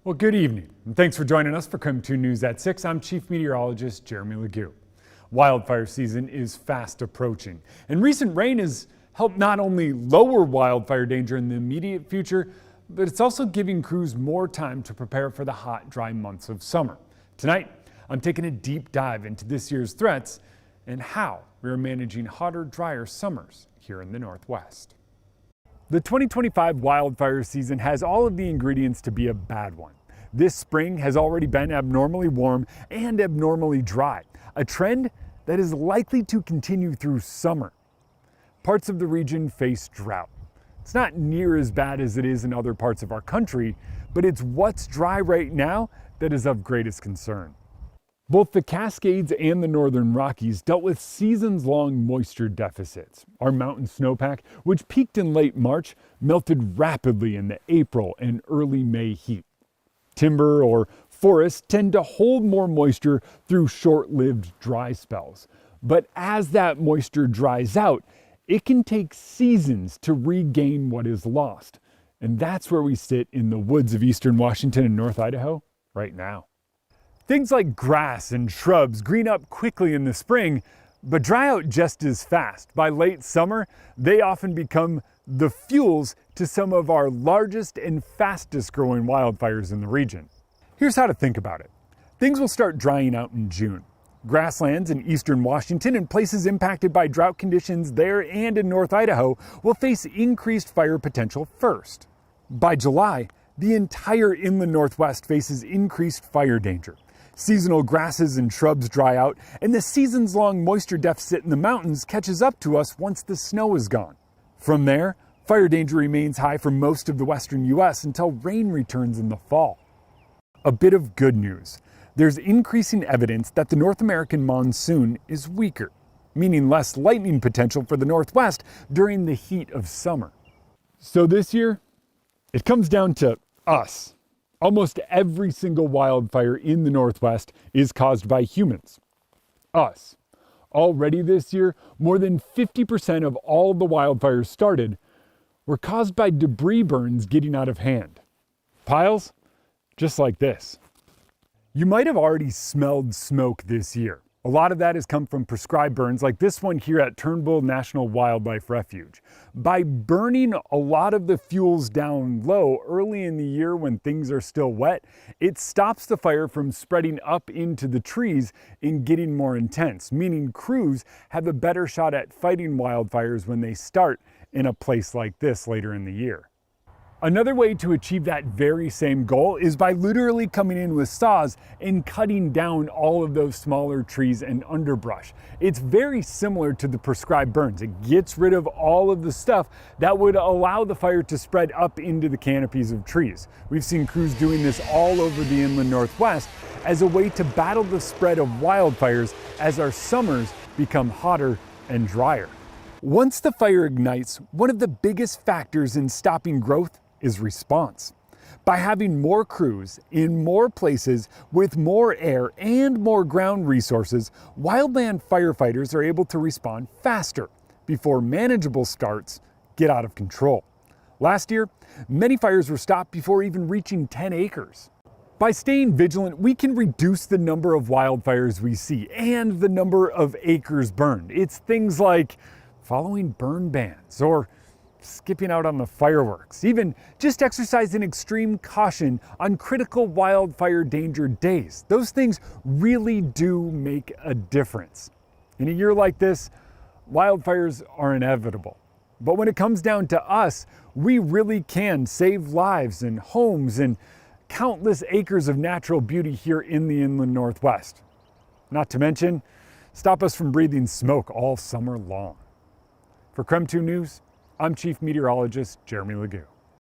Well, good evening, and thanks for joining us for KREM 2 News at 6. I'm Chief Meteorologist Jeremy Legue. Wildfire season is fast approaching, and recent rain has helped not only lower wildfire danger in the immediate future, but it's also giving crews more time to prepare for the hot, dry months of summer. Tonight, I'm taking a deep dive into this year's threats and how we are managing hotter, drier summers here in the Northwest. The 2025 wildfire season has all of the ingredients to be a bad one. This spring has already been abnormally warm and abnormally dry, a trend that is likely to continue through summer. Parts of the region face drought. It's not near as bad as it is in other parts of our country, but it's what's dry right now that is of greatest concern. Both the Cascades and the Northern Rockies dealt with seasons-long moisture deficits. Our mountain snowpack, which peaked in late March, melted rapidly in the April and early May heat. Timber or forests tend to hold more moisture through short-lived dry spells. But as that moisture dries out, it can take seasons to regain what is lost. And that's where we sit in the woods of eastern Washington and North Idaho right now. Things like grass and shrubs green up quickly in the spring, but dry out just as fast. By late summer, they often become the fuels to some of our largest and fastest growing wildfires in the region. Here's how to think about it. Things will start drying out in June. Grasslands in eastern Washington and places impacted by drought conditions there and in North Idaho will face increased fire potential first. By July, the entire inland Northwest faces increased fire danger. Seasonal grasses and shrubs dry out, and the seasons-long moisture deficit in the mountains catches up to us once the snow is gone. From there, fire danger remains high for most of the western U.S. until rain returns in the fall. A bit of good news. There's increasing evidence that the North American monsoon is weaker, meaning less lightning potential for the Northwest during the heat of summer. So this year, it comes down to us. Almost every single wildfire in the Northwest is caused by humans. Us. Already this year, more than 50% of all the wildfires started were caused by debris burns getting out of hand. Piles just like this. You might have already smelled smoke this year. A lot of that has come from prescribed burns like this one here at Turnbull National Wildlife Refuge. By burning a lot of the fuels down low early in the year when things are still wet, it stops the fire from spreading up into the trees and getting more intense, meaning crews have a better shot at fighting wildfires when they start in a place like this later in the year. Another way to achieve that very same goal is by literally coming in with saws and cutting down all of those smaller trees and underbrush. It's very similar to the prescribed burns. It gets rid of all of the stuff that would allow the fire to spread up into the canopies of trees. We've seen crews doing this all over the inland Northwest as a way to battle the spread of wildfires as our summers become hotter and drier. Once the fire ignites, one of the biggest factors in stopping growth is response. By having more crews in more places with more air and more ground resources, wildland firefighters are able to respond faster before manageable starts get out of control. Last year, many fires were stopped before even reaching 10 acres. By staying vigilant, we can reduce the number of wildfires we see and the number of acres burned. It's things like following burn bans or skipping out on the fireworks, even just exercising extreme caution on critical wildfire danger days. Those things really do make a difference. In a year like this, wildfires are inevitable. But when it comes down to us, we really can save lives and homes and countless acres of natural beauty here in the inland Northwest. Not to mention, stop us from breathing smoke all summer long. For KREM 2 News, I'm Chief Meteorologist Jeremy Legue.